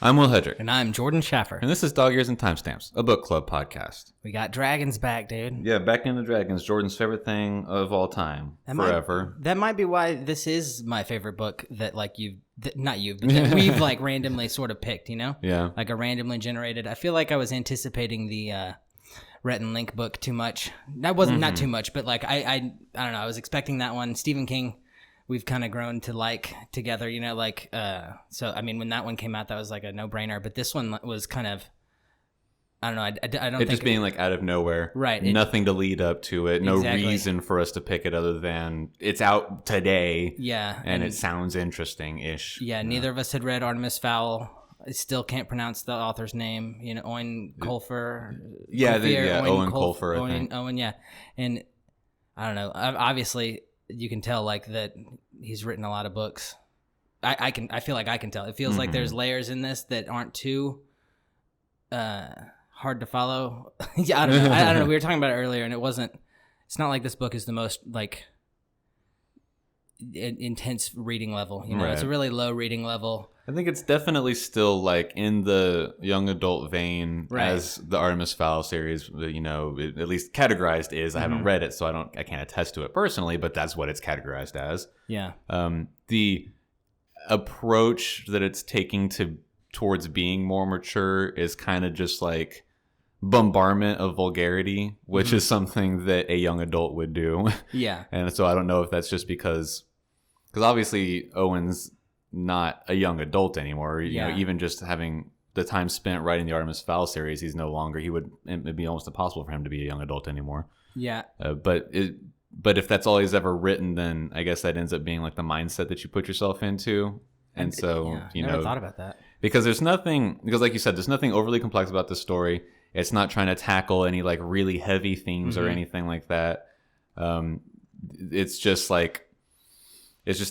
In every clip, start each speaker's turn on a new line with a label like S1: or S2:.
S1: I'm Will Hedrick.
S2: And I'm Jordan Schaffer.
S1: And this is Dog Ears and Timestamps, a book club podcast.
S2: We got dragons back, dude.
S1: Yeah, Back in the Dragons, Jordan's favorite thing of all time, forever.
S2: That might be why this is my favorite book that, like, not you, but that we've, like, randomly sort of picked, you know?
S1: Yeah.
S2: Like a randomly generated. I feel like I was anticipating the Rhett and Link book too much. That wasn't not too much, but, like, I don't know. I was expecting that one. Stephen King, we've kind of grown to like together, you know, like, so, I mean, when that one came out, that was like a no-brainer, but this one was kind of, I don't know, I don't think...
S1: It just being like out of nowhere.
S2: Right.
S1: Nothing to lead up to it. No
S2: Exactly.
S1: reason for us to pick it other than it's out today.
S2: Yeah.
S1: And it sounds interesting-ish.
S2: Yeah, neither of us had read Artemis Fowl. I still can't pronounce the author's name, you know, Owen Colfer.
S1: Owen Colfer, I think.
S2: Owen, yeah. And I don't know, obviously... You can tell, like, that he's written a lot of books. I feel like I can tell. It feels like there's layers in this that aren't too hard to follow. Yeah, I don't know. I don't know. We were talking about it earlier, and it's not like this book is the most, like, intense reading level. You know, It's a really low reading level.
S1: I think it's definitely still like in the young adult vein as the Artemis Fowl series, you know, at least categorized is. I haven't read it, so I can't attest to it personally, but that's what it's categorized as.
S2: Yeah.
S1: The approach that it's taking towards being more mature is kind of just like bombardment of vulgarity, which is something that a young adult would do.
S2: Yeah.
S1: And so I don't know if that's just because obviously Owen's not a young adult anymore. You know, even just having the time spent writing the Artemis Fowl series, it'd be almost impossible for him to be a young adult anymore.
S2: Yeah.
S1: But if that's all he's ever written, then I guess that ends up being like the mindset that you put yourself into. And so, you know,
S2: never thought about that.
S1: Because like you said, there's nothing overly complex about this story. It's not trying to tackle any like really heavy themes or anything like that. It's just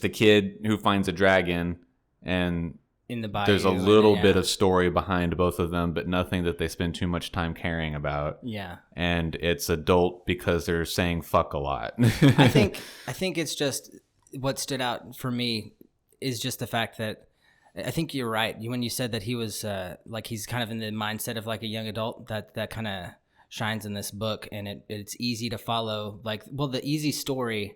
S1: a kid who finds a dragon, and
S2: in the bayou,
S1: there's a little bit of story behind both of them, but nothing that they spend too much time caring about.
S2: Yeah. And
S1: it's adult because they're saying fuck a lot.
S2: I think it's just what stood out for me is just the fact that I think you're right. When you said that he was like he's kind of in the mindset of like a young adult, that kind of shines in this book, and it's easy to follow. Like, well, the easy story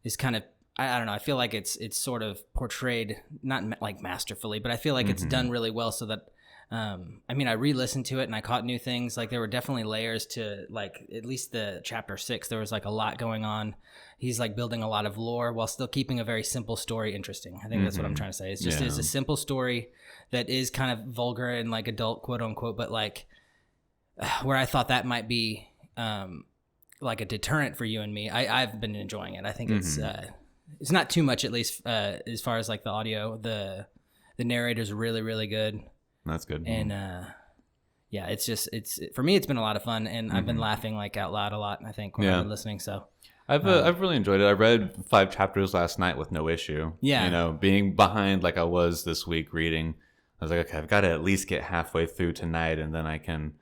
S2: is kind of, I don't know. I feel like it's sort of portrayed not like masterfully, but I feel like it's done really well. So that, I mean, I re-listened to it and I caught new things. Like there were definitely layers to like at least the chapter 6. There was like a lot going on. He's like building a lot of lore while still keeping a very simple story interesting. I think that's what I'm trying to say. It's just it's a simple story that is kind of vulgar and like adult, quote unquote, but like where I thought that might be like a deterrent for you and me. I've been enjoying it. I think it's not too much, at least as far as like the audio. The narrator's really, really good.
S1: That's good.
S2: And yeah, it's for me, it's been a lot of fun, and I've been laughing like out loud a lot, I think, when I've been listening. So
S1: I've really enjoyed it. I read 5 chapters last night with no issue. Yeah. You know, being behind like I was this week reading, I was like, okay, I've got to at least get halfway through tonight, and then I can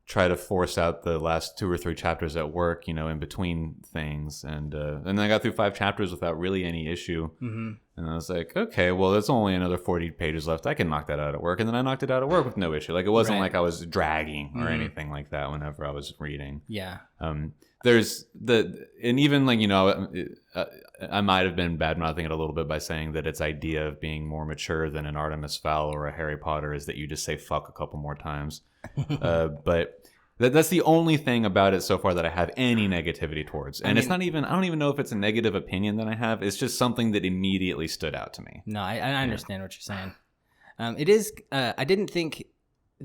S1: try to force out the last 2 or 3 chapters at work, you know, in between things. And then I got through 5 chapters without really any issue. And I was like, okay, well, there's only another 40 pages left. I can knock that out at work. And then I knocked it out at work with no issue. Like, it wasn't like I was dragging or anything like that whenever I was reading.
S2: Yeah.
S1: There's and even like, you know, I might have been bad-mouthing it a little bit by saying that its idea of being more mature than an Artemis Fowl or a Harry Potter is that you just say fuck a couple more times. But that's the only thing about it so far that I have any negativity towards. And I don't even know if it's a negative opinion that I have. It's just something that immediately stood out to me.
S2: No, I understand what you're saying. It is, I didn't think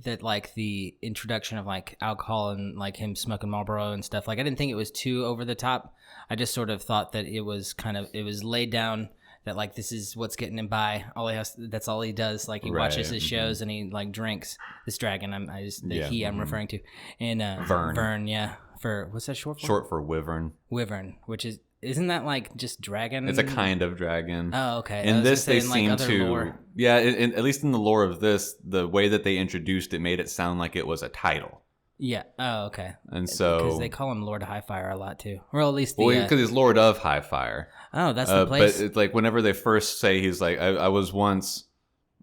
S2: that like the introduction of like alcohol and like him smoking Marlboro and stuff, like I didn't think it was too over the top. I just sort of thought that it was laid down that like this is what's getting him by. That's all he does. Like he watches his shows and he like drinks this dragon. I'm referring to, and Vern, yeah. For what's that short for?
S1: Short for wyvern.
S2: Wyvern, which isn't that like just dragon?
S1: It's a kind of dragon.
S2: Oh, okay.
S1: In this, they seem to, lore. Yeah. At least in the lore of this, the way that they introduced it made it sound like it was a title.
S2: Yeah. Oh, okay.
S1: And so
S2: because they call him Lord Highfire a lot too, or at least
S1: because he's Lord of Highfire.
S2: Oh, that's the place.
S1: But it's like whenever they first say he's like, I was once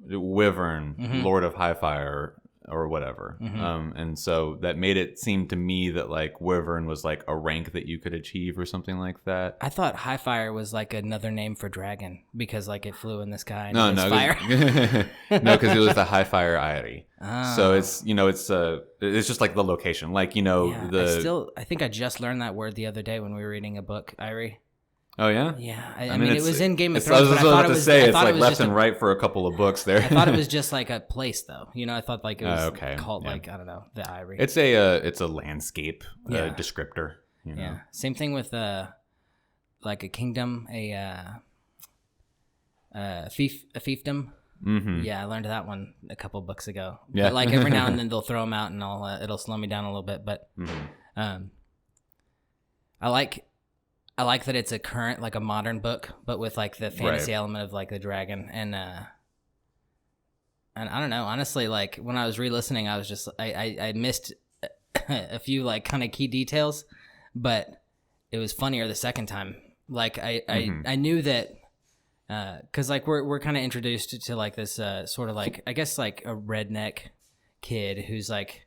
S1: Wyvern, Lord of Highfire, or whatever. And so that made it seem to me that like Wyvern was like a rank that you could achieve or something like that.
S2: I thought Highfire was like another name for dragon because like it flew in the sky and
S1: No,
S2: fire.
S1: No, because it was the Highfire Eyrie. Oh. So it's it's just like the location, like
S2: I think I just learned that word the other day when we were reading a book, Eyrie.
S1: Oh yeah,
S2: yeah. I mean, it was in Game of Thrones.
S1: I was about to say it's like left and right for a couple of books there.
S2: I thought it was just like a place, though. I thought like it was called like I don't know, the Eyrie.
S1: It's a landscape descriptor.
S2: Yeah. Same thing with like a kingdom, a fiefdom.
S1: Mm-hmm.
S2: Yeah, I learned that one a couple books ago. Yeah, but like every now and then they'll throw them out, and it'll slow me down a little bit. But I like that it's a current, like a modern book, but with like the fantasy element of like the dragon. And I don't know, honestly, like when I was re-listening, I was just, I missed a few like kind of key details, but it was funnier the second time. Like I knew that, cause like we're kind of introduced to like this sort of like, I guess like a redneck kid who's like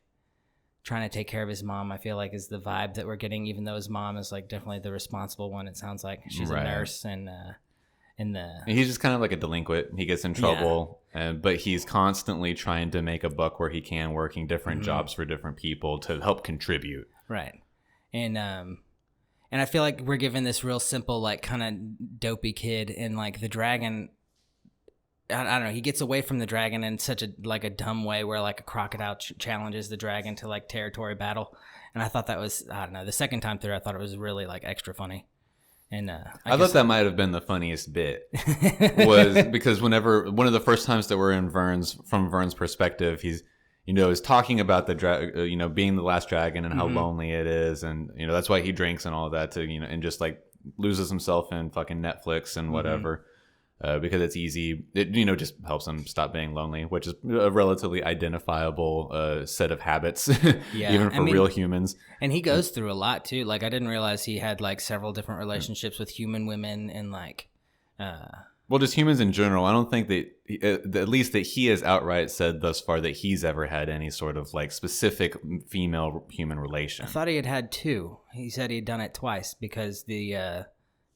S2: trying to take care of his mom, I feel like is the vibe that we're getting, even though his mom is like definitely the responsible one. It sounds like she's a nurse and
S1: he's just kind of like a delinquent. He gets in trouble, but he's constantly trying to make a buck where he can, working different jobs for different people to help contribute.
S2: Right. And I feel like we're given this real simple, like kind of dopey kid, and like the dragon, I don't know, he gets away from the dragon in such a like a dumb way where like a crocodile challenges the dragon to like territory battle. And I thought that was, I don't know, the second time through I thought it was really like extra funny. And
S1: I thought that might have been the funniest bit was because whenever one of the first times that we're in from Vern's perspective, he's is talking about the being the last dragon and how lonely it is, and that's why he drinks and all that to and just like loses himself in fucking Netflix and whatever. Because it's easy. It, just helps him stop being lonely, which is a relatively identifiable set of habits, even for real humans.
S2: And he goes through a lot, too. Like, I didn't realize he had, like, several different relationships with human women and, like...
S1: Well, just humans in general. I don't think that, at least that he has outright said thus far that he's ever had any sort of, like, specific female-human relation.
S2: I thought he had two. He said he'd done it twice because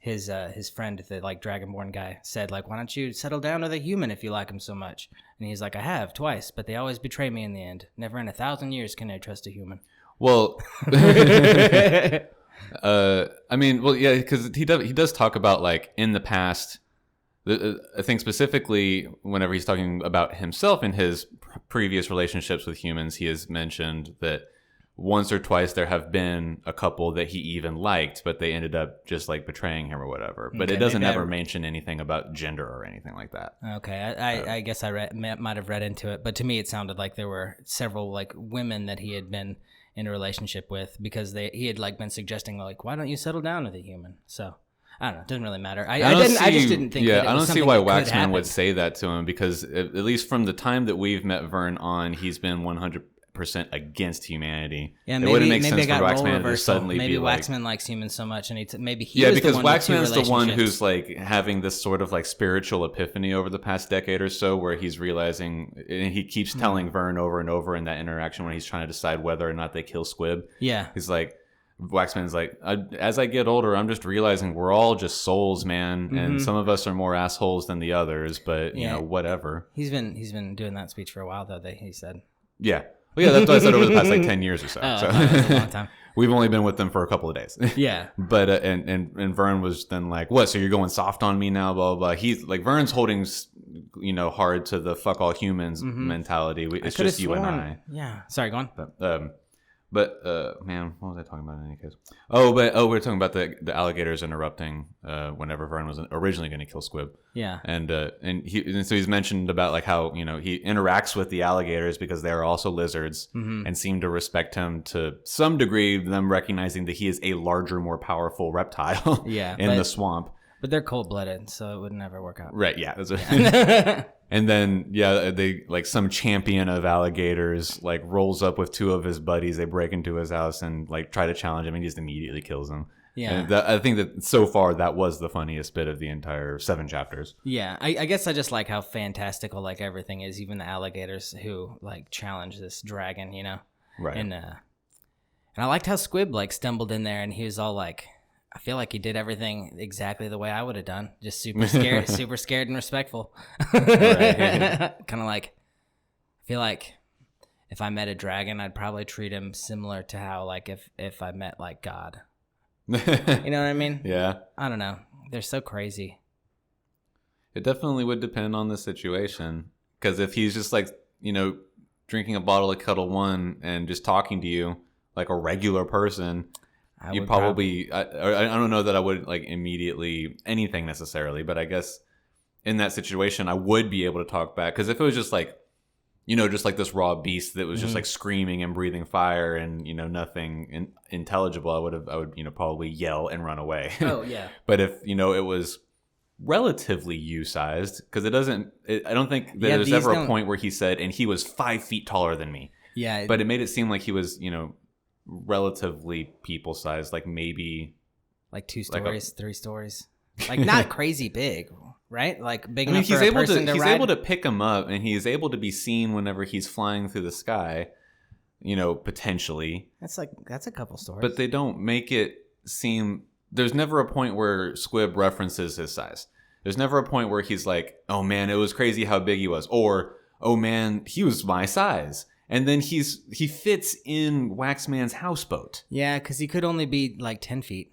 S2: his friend, the like dragonborn guy, said like, why don't you settle down with a human if you like him so much? And he's like, I have twice, but they always betray me in the end. Never in 1,000 years can I trust a human.
S1: Well, I mean, well, yeah, because he does talk about like in the past. I think specifically whenever he's talking about himself in his previous relationships with humans, he has mentioned that once or twice there have been a couple that he even liked, but they ended up just like betraying him or whatever. But it doesn't ever mention anything about gender or anything like that.
S2: Okay, I guess I might have read into it, but to me it sounded like there were several like women that he had been in a relationship with because he had like been suggesting like, why don't you settle down with a human? So I don't know. It doesn't really matter. I just didn't think. Yeah,
S1: I don't see why Waxman would say that to him because at least from the time that we've met Vern on, he's been 100% against humanity.
S2: Yeah, maybe, it wouldn't make sense for Waxman to suddenly maybe be Waxman likes humans so much, and maybe he was
S1: because
S2: the one
S1: Waxman's the one who's like having this sort of like spiritual epiphany over the past decade or so, where he's realizing, and he keeps telling Vern over and over in that interaction when he's trying to decide whether or not they kill Squib.
S2: Yeah,
S1: he's like. Waxman's like, as I get older, I'm just realizing we're all just souls, man, and some of us are more assholes than the others, but you know, whatever.
S2: He's been doing that speech for a while, though. He said,
S1: yeah, well, yeah, that's what I said over the past like 10 years or so.
S2: So that's a long time.
S1: We've only been with them for a couple of days.
S2: Yeah,
S1: but and Vern was then like, what? So you're going soft on me now? Blah blah blah. He's like, Vern's holding, hard to the fuck all humans mentality. It's just you and I.
S2: Yeah. Sorry, go on.
S1: But man, what was I talking about in any case? We were talking about the alligators interrupting whenever Vern was originally going to kill Squib.
S2: Yeah.
S1: And so he's mentioned about like how he interacts with the alligators because they are also lizards and seem to respect him to some degree. Them recognizing that he is a larger, more powerful reptile. In the swamp.
S2: But they're cold-blooded, so it would never work out.
S1: Right? Yeah. That's And then, they like some champion of alligators like rolls up with two of his buddies. They break into his house and like try to challenge him, and he just immediately kills them.
S2: Yeah.
S1: And I think that so far that was the funniest bit of the entire 7 chapters.
S2: Yeah, I guess I just like how fantastical like everything is, even the alligators who like challenge this dragon, you know?
S1: Right.
S2: And I liked how Squib like stumbled in there and he was all like, I feel like he did everything exactly the way I would have done. Just super scared, super scared and respectful. Kind of like, I feel like if I met a dragon, I'd probably treat him similar to how like if I met like God. You know what I mean?
S1: Yeah.
S2: I don't know. They're so crazy.
S1: It definitely would depend on the situation. Because if he's just like, drinking a bottle of Kettle One and just talking to you like a regular person, you probably I don't know that I would like immediately anything necessarily, but I guess in that situation I would be able to talk back. Because if it was just like, just like this raw beast that was just like screaming and breathing fire and nothing intelligible, I would probably yell and run away.
S2: Oh yeah.
S1: But if it was relatively U-sized, because I don't think that there's ever a point where he said, and he was 5 feet taller than me.
S2: Yeah.
S1: But it made it seem like he was relatively people sized, like maybe
S2: like 2 stories, 3 stories, like not crazy big, right? Like big enough
S1: he's
S2: for a
S1: able
S2: person
S1: to
S2: to
S1: he's
S2: ride.
S1: able to pick him up, and he's able to be seen whenever he's flying through the sky, potentially.
S2: That's a couple stories.
S1: But they don't make it seem. There's never a point where Squib references his size. There's never a point where he's like, oh man, it was crazy how big he was, or oh man, he was my size. And then he fits in Waxman's houseboat.
S2: Yeah, because he could only be like 10 feet.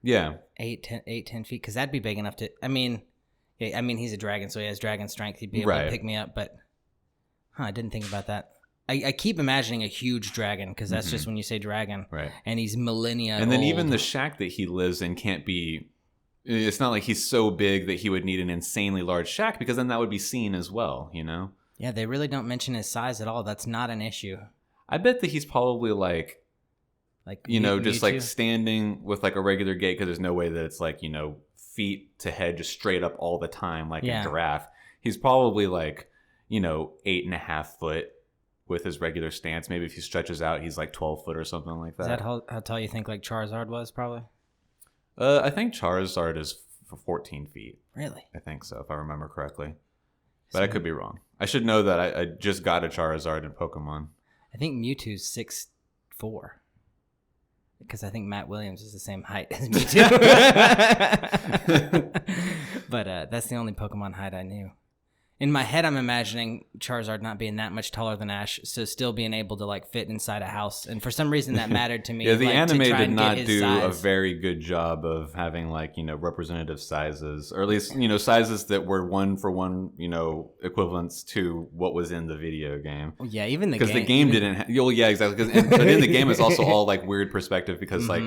S1: Yeah.
S2: 10 feet, because that'd be big enough to, he's a dragon, so he has dragon strength. He'd be able to pick me up, but I didn't think about that. I keep imagining a huge dragon, because that's just when you say dragon.
S1: Right.
S2: And he's millennia
S1: And then
S2: old.
S1: even the shack that he lives in can't be, it's not like he's so big that he would need an insanely large shack, because then that would be seen as well, Yeah,
S2: they really don't mention his size at all. That's not an issue.
S1: I bet that he's probably like just like
S2: Mewtwo?
S1: standing with like a regular gait, because there's no way that it's like, feet to head just straight up all the time like a giraffe. He's probably like, 8.5 foot with his regular stance. Maybe if he stretches out, he's like 12 foot or something like that.
S2: Is that how tall you think like Charizard was, probably?
S1: I think Charizard is 14 feet.
S2: Really?
S1: I think so, if I remember correctly. But I could be wrong. I should know that I just got a Charizard in Pokemon.
S2: I think Mewtwo's 6'4". Because I think Matt Williams is the same height as Mewtwo. But that's the only Pokemon height I knew. In my head, I'm imagining Charizard not being that much taller than Ash, so still being able to like fit inside a house. And for some reason, that mattered to me.
S1: Yeah, the
S2: like,
S1: anime did not do
S2: size.
S1: a very good job of having like representative sizes, or at least sizes that were one for one equivalents to what was in the video game.
S2: Well, yeah, even
S1: because the game didn't. Yeah, exactly. But in the game, it's also all like weird perspective, because like.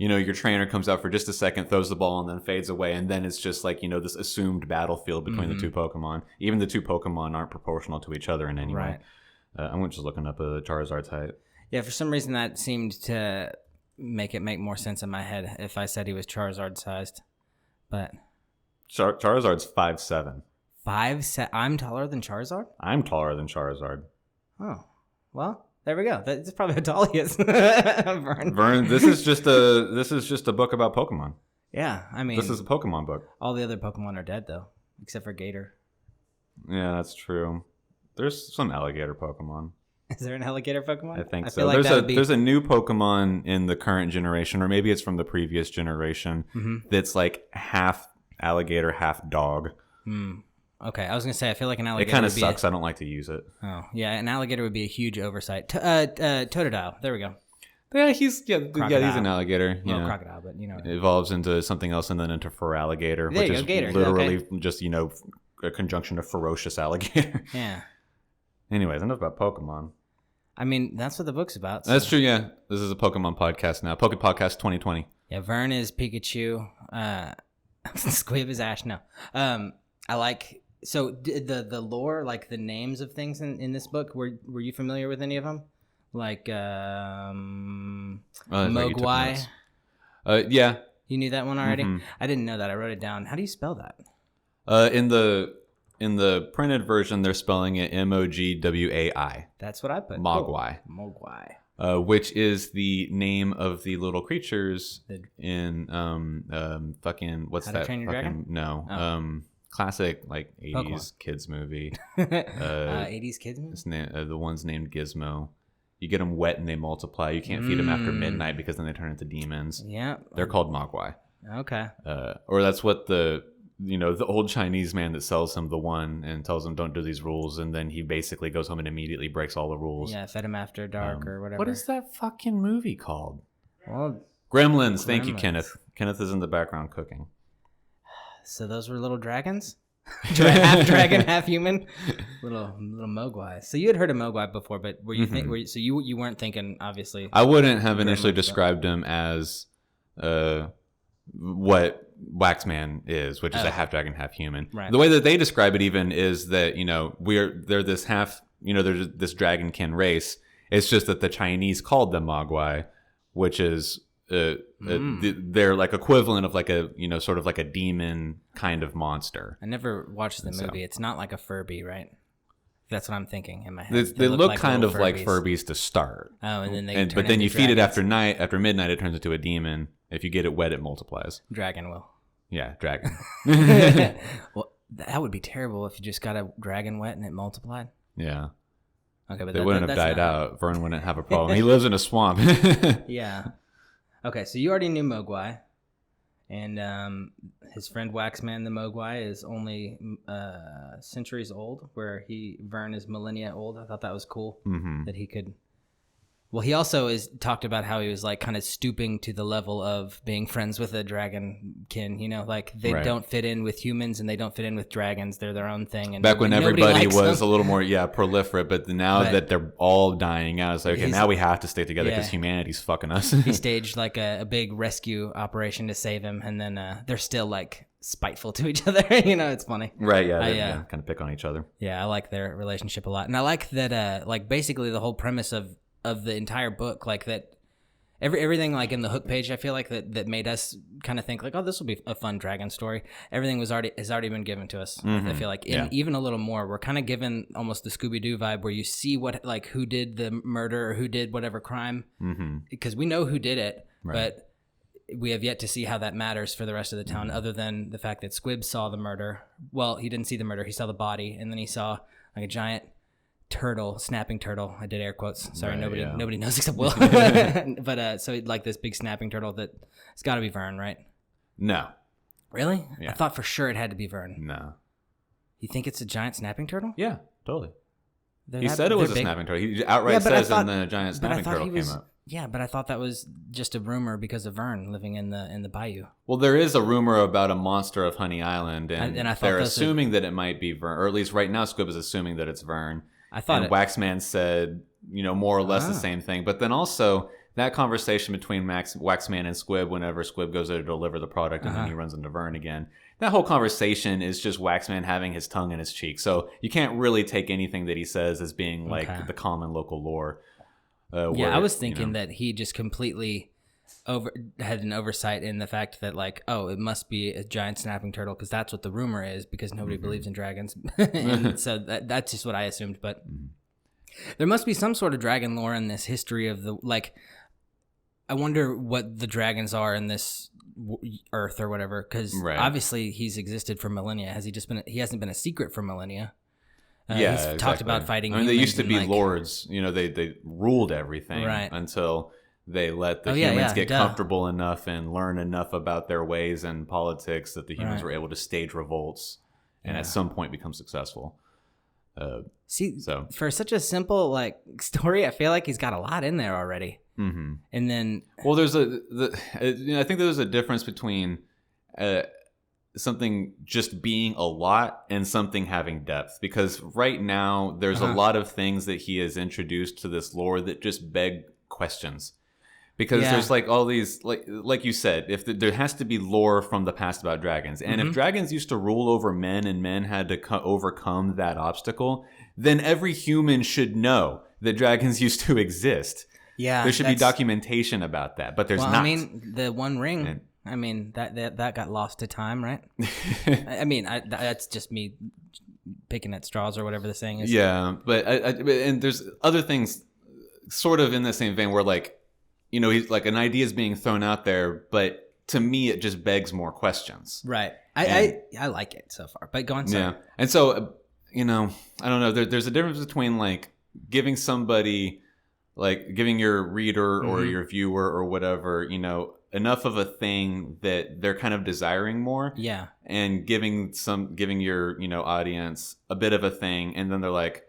S1: Your trainer comes out for just a second, throws the ball, and then fades away. And then it's just like, this assumed battlefield between the two Pokemon. Even the two Pokemon aren't proportional to each other in any way. I'm just looking up a Charizard's height.
S2: Yeah, for some reason that seemed to make more sense in my head if I said he was Charizard sized. But
S1: Charizard's 5'7".
S2: 5'7"? I'm taller than Charizard?
S1: I'm taller than Charizard.
S2: Oh, well. There we go. That's probably how tall he is. Vern,
S1: this is just a book about Pokemon.
S2: Yeah, I mean,
S1: this is a Pokemon book.
S2: All the other Pokemon are dead though, except for Gator.
S1: Yeah, that's true. There's some alligator Pokemon.
S2: Is there an alligator Pokemon?
S1: I think so. Like there's a new Pokemon in the current generation, or maybe it's from the previous generation. That's like half alligator, half dog.
S2: Okay, I was gonna say I feel like an alligator.
S1: It kind of sucks. I don't like to use it.
S2: Oh yeah, an alligator would be a huge oversight. Totodile. There we go.
S1: Yeah, he's an alligator.
S2: Well, crocodile, but
S1: it evolves into something else and then into alligator, which is
S2: gator.
S1: Literally just a conjunction of ferocious alligator.
S2: Yeah.
S1: Anyways, enough about Pokemon.
S2: I mean, that's what the book's about. So.
S1: That's true. Yeah, this is a Pokemon podcast now. Poke Podcast 2020.
S2: Yeah, Vern is Pikachu. Squib is Ash. No. I like. So the lore, like the names of things in this book, were you familiar with any of them? Like Mogwai?
S1: Yeah.
S2: You knew that one already? I didn't know that. I wrote it down. How do you spell that?
S1: In the printed version, they're spelling it Mogwai.
S2: That's what I put.
S1: Mogwai.
S2: Mogwai.
S1: which is the name of the little creatures in fucking what's
S2: How to
S1: that?
S2: Train Your
S1: Fucking
S2: Dragon?
S1: no, classic like 80s
S2: Pokemon.
S1: kids movie.
S2: 80s kids movie?
S1: The one's named Gizmo. You get them wet and they multiply. You can't feed them after midnight because then they turn into demons.
S2: Yeah,
S1: they're called Mogwai.
S2: Okay.
S1: Or that's what the old Chinese man that sells him the one and tells him don't do these rules, and then he basically goes home and immediately breaks all the rules.
S2: Yeah, fed him after dark or whatever.
S1: What is that fucking movie called?
S2: Well,
S1: Gremlins. Thank you, Kenneth. Kenneth is in the background cooking.
S2: So those were little dragons? Half dragon, half human? Little Mogwai. So you had heard of Mogwai before, but were you so you weren't thinking, obviously.
S1: I wouldn't have initially described him as what Waxman is, which is a half dragon, half human.
S2: Right.
S1: The way that they describe it even is that, they're this half, there's this dragonkin race. It's just that the Chinese called them Mogwai, which is they're like equivalent of like a, sort of like a demon kind of monster.
S2: I never watched the movie. It's not like a Furby, right? That's what I'm thinking in my head.
S1: They look like kind of Furbies. Like Furbies to start.
S2: Oh, and then
S1: but then you feed it after midnight, it turns into a demon. If you get it wet, it multiplies.
S2: Dragon will.
S1: Yeah, dragon.
S2: Well, that would be terrible if you just got a dragon wet and it multiplied.
S1: Yeah.
S2: Okay, but
S1: they wouldn't have died out. Vern wouldn't have a problem. He lives in a swamp.
S2: Yeah. Okay, so you already knew Mogwai, and his friend Waxman the Mogwai is only centuries old, where Vern is millennia old. I thought that was cool that he could. Well, he also talked about how he was like kind of stooping to the level of being friends with a dragonkin. Like they don't fit in with humans and they don't fit in with dragons. They're their own thing. And
S1: back when everybody was a little more proliferate, but now that they're all dying out, it's like okay, now we have to stay together because humanity's fucking us.
S2: He staged like a big rescue operation to save him, and then they're still like spiteful to each other. It's funny.
S1: Right? Yeah. They kind of pick on each other.
S2: Yeah, I like their relationship a lot, and I like that. Like basically the whole premise of the entire book, like that everything like in the hook page, I feel like that made us kind of think like, oh, this will be a fun dragon story. Everything has already been given to us. I feel like even a little more, we're kind of given almost the Scooby-Doo vibe where you see what like who did the murder or who did whatever crime, because we know who did it, but we have yet to see how that matters for the rest of the town, other than the fact that Squibb saw the murder. Well, he didn't see the murder, he saw the body, and then he saw like a giant snapping turtle. I did air quotes. Sorry, nobody knows except Will. But so like this big snapping turtle that it's got to be Vern, right?
S1: No.
S2: Really?
S1: Yeah.
S2: I thought for sure it had to be Vern.
S1: No.
S2: You think it's a giant snapping turtle?
S1: Yeah, totally. He said it was a snapping turtle. He outright says in the giant snapping turtle came up.
S2: Yeah, but I thought that was just a rumor because of Vern living in the bayou.
S1: Well, there is a rumor about a monster of Honey Island, and
S2: I thought
S1: they're assuming that it might be Vern, or at least right now Squibb is assuming that it's Vern.
S2: I thought
S1: Waxman said, more or less the same thing. But then also that conversation between Waxman and Squibb, whenever Squibb goes there to deliver the product and then he runs into Vern again, that whole conversation is just Waxman having his tongue in his cheek. So you can't really take anything that he says as being like the common local lore.
S2: I was thinking that he just completely had an oversight in the fact that like, oh, it must be a giant snapping turtle because that's what the rumor is, because nobody believes in dragons. And so that's just what I assumed. But there must be some sort of dragon lore in this history of like, I wonder what the dragons are in this Earth or whatever, because obviously he's existed for millennia. He hasn't been a secret for millennia. He's talked about fighting.
S1: I mean, they used to be lords. They ruled everything until they let the humans get comfortable enough and learn enough about their ways and politics that the humans were able to stage revolts and at some point become successing.
S2: For such a simple like story, I feel like he's got a lot in there already. Mm-hmm. And then,
S1: well, there's I think there's a difference between something just being a lot and something having depth, because right now there's a lot of things that he has introduced to this lore that just beg questions. Because there's like all these, like you said, if there has to be lore from the past about dragons. And if dragons used to rule over men and men had to overcome that obstacle, then every human should know that dragons used to exist. Yeah, there should be documentation about that, but there's not.
S2: I mean, the One Ring, that got lost to time, right? I mean, that's just me picking at straws or whatever the saying is.
S1: Yeah, but and there's other things sort of in the same vein where like, you know, he's like an idea is being thrown out there, but to me it just begs more questions.
S2: Right. I like it so far, but go on. Sorry.
S1: Yeah. And so, you know, I don't know. There's a difference between like giving somebody, like giving your reader or your viewer or whatever, you know, enough of a thing that they're kind of desiring more.
S2: Yeah.
S1: And giving your, you know, audience a bit of a thing, and then they're like,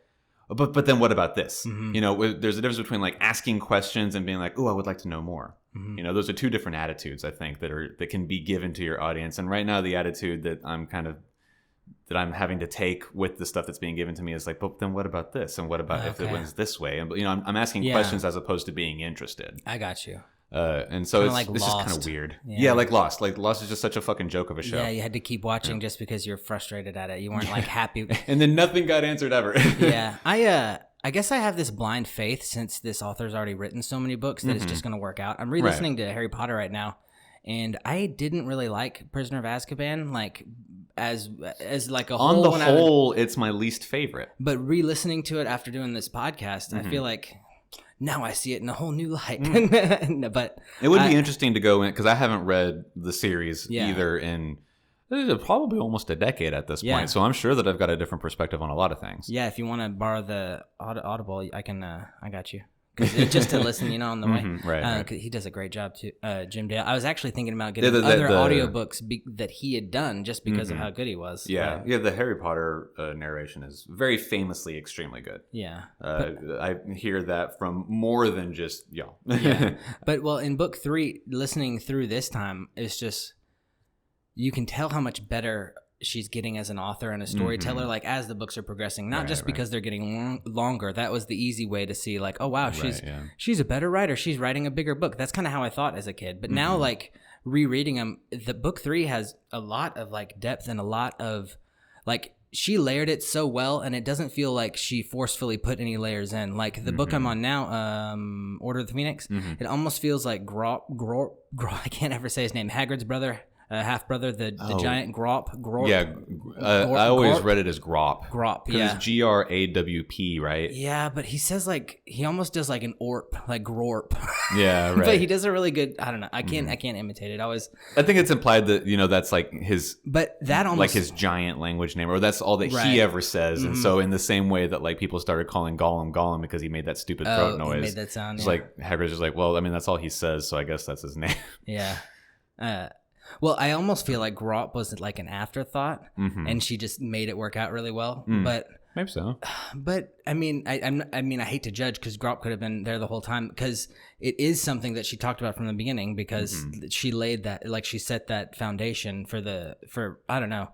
S1: but then what about this? You know, there's a difference between like asking questions and being like, oh, I would like to know more. You know, those are two different attitudes, I think, that can be given to your audience. And right now, the attitude that I'm having to take with the stuff that's being given to me is like, but then what about this? And what about if it went this way? And, you know, I'm asking questions as opposed to being interested.
S2: I got you.
S1: And so it's just kind of weird. Yeah, like Lost. Like Lost is just such a fucking joke of a show.
S2: Yeah, you had to keep watching just because you're frustrated at it. You weren't like happy.
S1: And then nothing got answered ever.
S2: Yeah. I guess I have this blind faith since this author's already written so many books that it's just going to work out. I'm re-listening to Harry Potter right now, and I didn't really like Prisoner of Azkaban, like as like a whole.
S1: On the whole, it's my least favorite.
S2: But re-listening to it after doing this podcast, I feel like now I see it in a whole new light. But
S1: it would be interesting to go in, because I haven't read the series either in probably almost a decade at this point. So I'm sure that I've got a different perspective on a lot of things.
S2: Yeah, if you want to borrow the Audible, I can. I got you. Just to listen, you know, on the way.
S1: Right.
S2: 'Cause he does a great job too, Jim Dale. I was actually thinking about getting other audiobooks that he had done just because of how good he was.
S1: Yeah, the Harry Potter narration is very famously extremely good.
S2: Yeah.
S1: I hear that from more than just y'all.
S2: Yeah. But, well, in book 3, listening through this time, it's just, you can tell how much better she's getting as an author and a storyteller, like as the books are progressing, not just because they're getting longer. That was the easy way to see, like, oh wow, she's a better writer. She's writing a bigger book. That's kind of how I thought as a kid. But now, like rereading them, the book 3 has a lot of like depth and a lot of like, she layered it so well, and it doesn't feel like she forcefully put any layers in. Like the book I'm on now, Order of the Phoenix, it almost feels like Grop, I can't ever say his name, Hagrid's brother. Half brother, the giant Grop.
S1: Yeah, I always read it as Grop.
S2: Grop, yeah.
S1: It's GRAWP, right?
S2: Yeah, but he says like he almost does like an orp, like Grorp.
S1: Yeah, right.
S2: But he does a really good. I don't know. I can't imitate it.
S1: I think it's implied that, you know, that's like his.
S2: But that almost
S1: like his giant language name, or that's all that he ever says. And so in the same way that like people started calling Gollum because he made that stupid throat noise.
S2: He made that sound.
S1: It's like Hagrid's just like, well, I mean, that's all he says, so I guess that's his name.
S2: Yeah. Well, I almost feel like Grop was like an afterthought, and she just made it work out really well. But
S1: maybe so.
S2: But I mean, I hate to judge because Grop could have been there the whole time, because it is something that she talked about from the beginning, because she laid that, like she set that foundation for I don't know.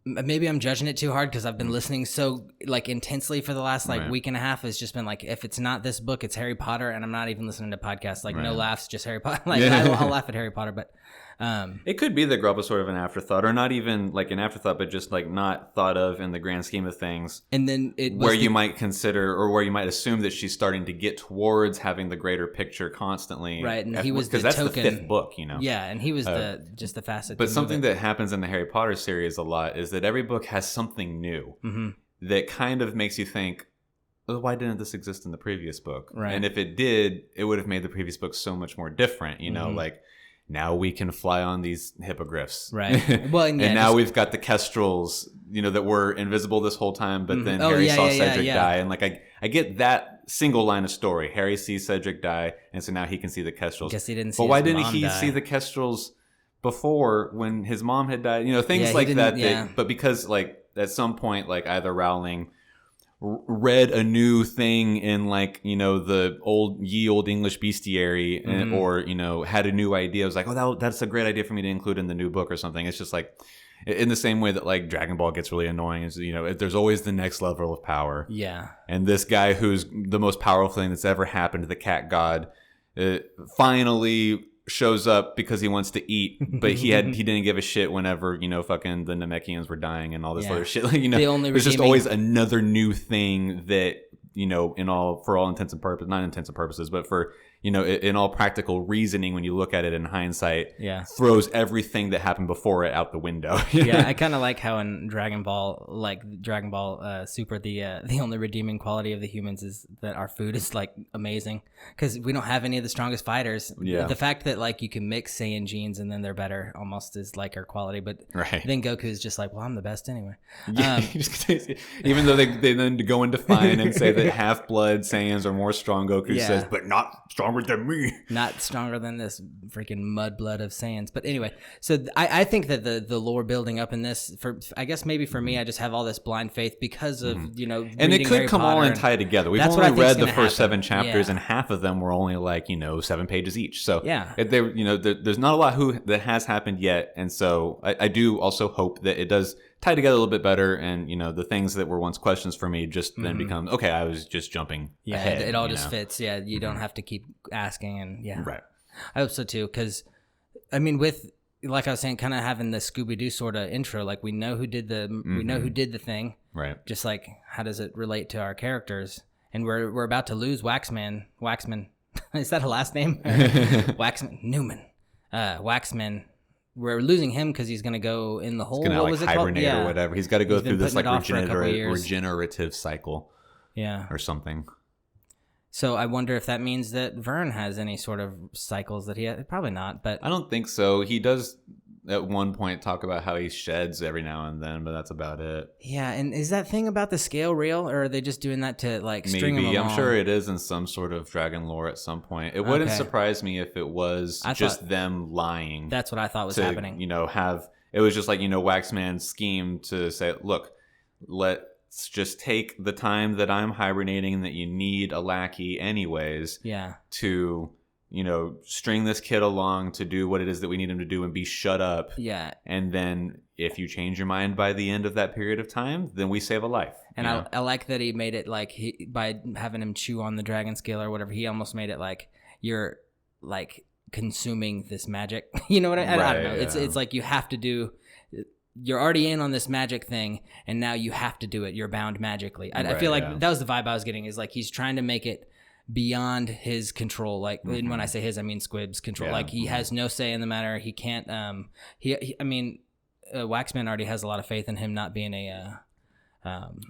S2: Maybe I'm judging it too hard because I've been listening so like intensely for the last like week and a half. It's just been like, if it's not this book, it's Harry Potter, and I'm not even listening to podcasts. Like no laughs, just Harry Potter. Like I'll laugh at Harry Potter, but
S1: it could be that Grub was sort of an afterthought, or not even like an afterthought, but just like not thought of in the grand scheme of things.
S2: And then
S1: you might consider, or where you might assume that she's starting to get towards having the greater picture constantly.
S2: Right, and he was
S1: because that's the 5th book, you know.
S2: Yeah, and he was just the facet.
S1: But something that happens in the Harry Potter series a lot is that every book has something new that kind of makes you think, well, why didn't this exist in the previous book?
S2: Right.
S1: And if it did, it would have made the previous book so much more different, you know, like now we can fly on these hippogriffs.
S2: Right. Well,
S1: and now we've got the kestrels, you know, that were invisible this whole time, but then Harry saw Cedric die. And like, I get that single line of story. Harry sees Cedric die, and so now he can see the kestrels.
S2: Guess he didn't see
S1: But why didn't he see the kestrels before when his mom had died? You know, things like that. But because like at some point, like either Rowling read a new thing in like, you know, the old English bestiary, or, you know, had a new idea. I was like, oh, that's a great idea for me to include in the new book or something. It's just like, in the same way that like Dragon Ball gets really annoying, is, you know, there's always the next level of power.
S2: Yeah.
S1: And this guy who's the most powerful thing that's ever happened to the cat god finally shows up because he wants to eat, but he didn't give a shit whenever, you know, fucking the Namekians were dying and all this other shit. Like, you know, there's just always another new thing that, you know, for all intents and purposes, not intents and purposes, but for, in all practical reasoning, when you look at it in hindsight, throws everything that happened before it out the window.
S2: Yeah, I kind of like how in Dragon Ball Super, the only redeeming quality of the humans is that our food is like amazing because we don't have any of the strongest fighters. Yeah. The fact that like you can mix Saiyan genes and then they're better almost is like our quality. But then Goku is just like, well, I'm the best anyway.
S1: Yeah, even though they then go and define and say that half-blood Saiyans are more strong, Goku says, but not stronger than me.
S2: Not stronger than this freaking mud blood of Saiyans. But anyway, so I think that the lore building up in this, I guess maybe for me, I just have all this blind faith because of,
S1: and it could come all and tie together. We've only read the first 7 chapters and half of them were only like, 7 pages each. So there's not a lot that has happened yet. And so I do also hope that it does tie together a little bit better, and the things that were once questions for me just then become okay. I was just jumping ahead.
S2: It all just fits. Yeah, you don't have to keep asking, and right. I hope so too, because I mean, with like I was saying, kind of having the Scooby Doo sort of intro, like we know who did the thing, right? Just like how does it relate to our characters, and we're about to lose Waxman. Is that a last name? Waxman Newman. Waxman. We're losing him because he's going to go in the hole.
S1: He's going to hibernate or whatever. He's got to go through this like regenerative cycle. Yeah. Or something.
S2: So I wonder if that means that Vern has any sort of cycles that he has. Probably not, but
S1: I don't think so. He does at one point talk about how he sheds every now and then, but that's about it.
S2: Yeah, and is that thing about the scale real, or are they just doing that to like string them along?
S1: I'm sure it is in some sort of dragon lore at some point. It wouldn't surprise me if it was just them lying.
S2: That's what I thought was happening.
S1: It was just like, Waxman's scheme to say, look, let's just take the time that I'm hibernating that you need a lackey anyways to string this kid along to do what it is that we need him to do and be shut up. Yeah. And then if you change your mind by the end of that period of time, then we save a life.
S2: And I like that he made it like by having him chew on the dragon scale or whatever, he almost made it like you're like consuming this magic. You know what I don't know. Yeah. It's like you have to do. You're already in on this magic thing, and now you have to do it. You're bound magically. I feel like that was the vibe I was getting. Is like he's trying to make it beyond his control. Like and when I say his, I mean Squib's control. Like he has no say in the matter. He can't. Waxman already has a lot of faith in him not being a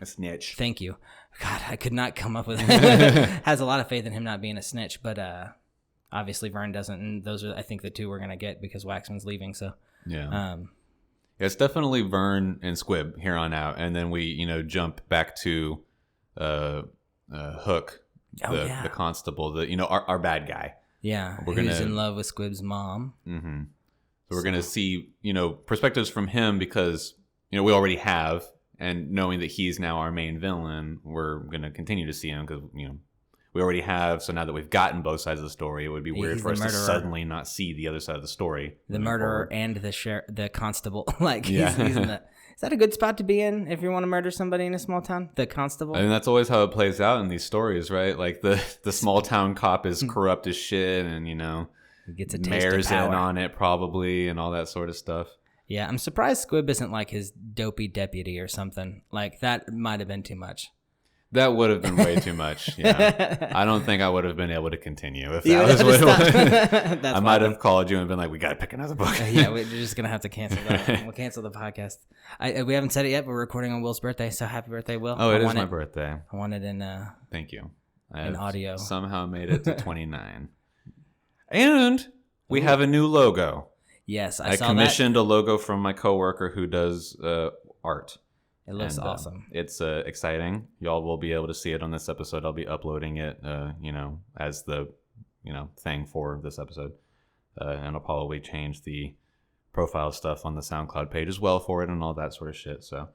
S1: snitch.
S2: Thank you. God, I could not come up with it. Has a lot of faith in him not being a snitch, but obviously Vern doesn't, and those are I think the two we're gonna get because Waxman's leaving. So
S1: yeah. It's definitely Vern and Squib here on out, and then we, jump back to Hook, the constable, our bad guy.
S2: Yeah, who's in love with Squib's mom.
S1: Mm-hmm. So we're gonna see, perspectives from him because we already have, and knowing that he's now our main villain, we're gonna continue to see him because we already have. So now that we've gotten both sides of the story, it would be weird for us to suddenly not see the other side of the story.
S2: The murderer and the constable. Like, he's in the... Is that a good spot to be in if you want to murder somebody in a small town? The constable?
S1: I mean, that's always how it plays out in these stories, right? Like, the small town cop is corrupt as shit and, he
S2: gets a taste
S1: mayor's
S2: of power.
S1: in on it probably and all that sort of stuff.
S2: Yeah, I'm surprised Squib isn't like his dopey deputy or something. Like, that might have been too much.
S1: That would have been way too much. Yeah, I don't think I would have been able to continue if that was what it was. I might have called you and been like, "We got to pick another book."
S2: Yeah, we're just gonna have to cancel that. We'll cancel the podcast. We haven't said it yet, but we're recording on Will's birthday, so happy birthday, Will!
S1: Oh, it is my birthday.
S2: I want it in.
S1: Thank you.
S2: In audio.
S1: Somehow made it to 29, and we have a new logo.
S2: Yes,
S1: I commissioned a logo from my coworker who does art.
S2: It looks awesome.
S1: It's exciting. Y'all will be able to see it on this episode. I'll be uploading it, as the, thing for this episode. And I'll probably change the profile stuff on the SoundCloud page as well for it and all that sort of shit. So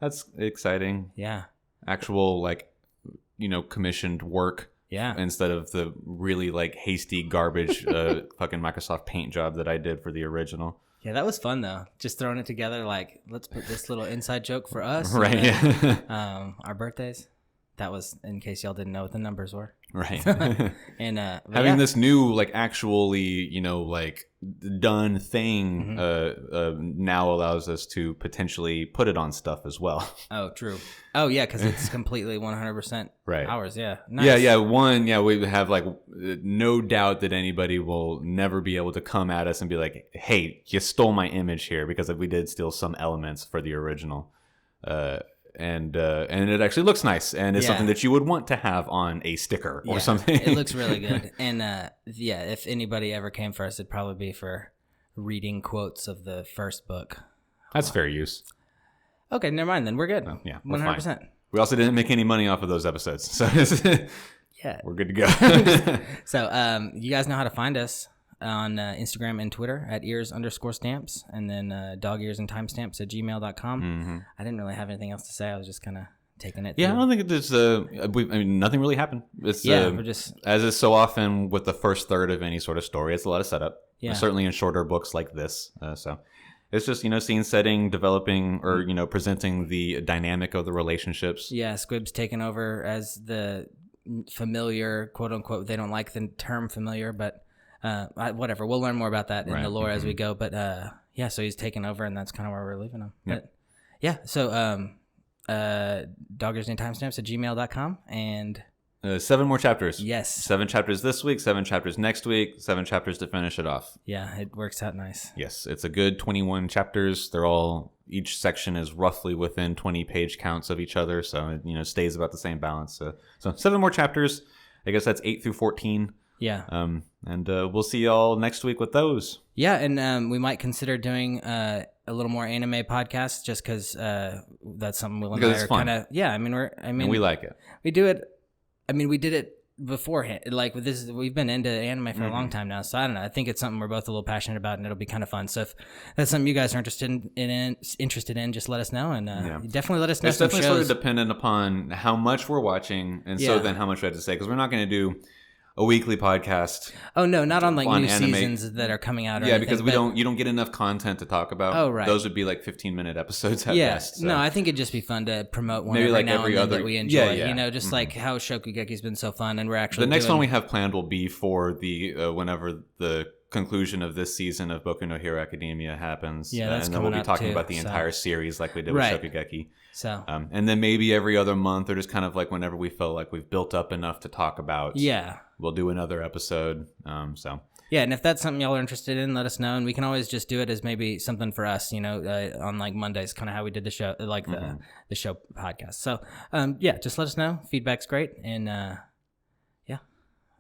S1: that's exciting.
S2: Yeah.
S1: Actual, commissioned work.
S2: Yeah.
S1: Instead of the really, hasty garbage fucking Microsoft Paint job that I did for the original.
S2: Yeah, that was fun though. Just throwing it together, let's put this little inside joke for us.
S1: Right.
S2: Our birthdays. That was in case y'all didn't know what the numbers were.
S1: Right.
S2: And
S1: having this new, like, actually, you know, like, done thing now allows us to potentially put it on stuff as well.
S2: Oh, true. Oh, yeah, because it's completely 100%
S1: right.
S2: ours. Yeah. Nice.
S1: Yeah. We have, like, no doubt that anybody will never be able to come at us and be like, hey, you stole my image here, because we did steal some elements for the original. And it actually looks nice, and it's something that you would want to have on a sticker or something.
S2: It looks really good. And if anybody ever came for us, it'd probably be for reading quotes of the first book.
S1: That's fair use.
S2: Okay, never mind then. We're good.
S1: Yeah, we're 100%.
S2: Fine.
S1: We also didn't make any money off of those episodes, so we're good to go.
S2: So you guys know how to find us on Instagram and Twitter at ears_stamps, and then dogearsandtimestamps@gmail.com.
S1: Mm-hmm.
S2: I didn't really have anything else to say. I was just kind of taking it.
S1: Yeah,
S2: through.
S1: I don't think there's nothing really happened. It's
S2: we're just,
S1: as is so often with the first third of any sort of story, it's a lot of setup.
S2: Yeah.
S1: Certainly in shorter books like this. So it's just, you know, scene setting, developing, or, you know, presenting the dynamic of the relationships.
S2: Yeah, Squib's taken over as the familiar, quote unquote. They don't like the term familiar, but whatever. We'll learn more about that in the lore as we go. But so he's taken over, and that's kind of where we're leaving him.
S1: Yep.
S2: But yeah, so dogearsandtimestamps@gmail.com, and
S1: 7 more chapters.
S2: Yes.
S1: 7 chapters this week, 7 chapters next week, 7 chapters to finish it off.
S2: Yeah, it works out nice.
S1: Yes, it's a good 21 chapters. Each section is roughly within 20 page counts of each other, so it, you know, stays about the same balance. So 7 more chapters. I guess that's 8 through 14.
S2: Yeah.
S1: And we'll see y'all next week with those.
S2: Yeah, and we might consider doing a little more anime podcast, just because that's something Will and I are kind of. Yeah, I mean
S1: and we like it.
S2: We do it. I mean, we did it beforehand. Like with this, we've been into anime for a long time now. So I don't know. I think it's something we're both a little passionate about, and it'll be kind of fun. So if that's something you guys are interested in, just let us know, and definitely let us know.
S1: It's definitely sort of dependent upon how much we're watching, and so then how much we have to say, because we're not going to do a weekly podcast.
S2: Oh no, not on like new seasons that are coming out. Or anything,
S1: because you don't get enough content to talk about.
S2: Oh right,
S1: those would be like 15-minute episodes at best. So.
S2: No, I think it'd just be fun to promote one
S1: maybe like
S2: now
S1: every
S2: and then
S1: other
S2: that we enjoy.
S1: Yeah.
S2: You know, just like how Shokugeki's been so fun, and we're actually
S1: the next one we have planned will be for the whenever the conclusion of this season of Boku no Hero Academia happens.
S2: Yeah, that's
S1: and then we'll be talking about the
S2: so.
S1: entire series like we did with Shokugeki.
S2: So,
S1: and then maybe every other month, or just kind of like whenever we feel like we've built up enough to talk about. Yeah, we'll do another episode.
S2: Yeah, and if that's something y'all are interested in, let us know, and we can always just do it as maybe something for us, you know, on like Mondays, kind of how we did the show, like the show podcast. So, just let us know. Feedback's great, and all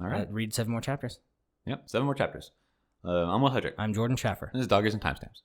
S2: right, read 7 more chapters.
S1: Yep, 7 more chapters. I'm Will Hedrick.
S2: I'm Jordan Schaffer.
S1: This is Doggers and Timestamps.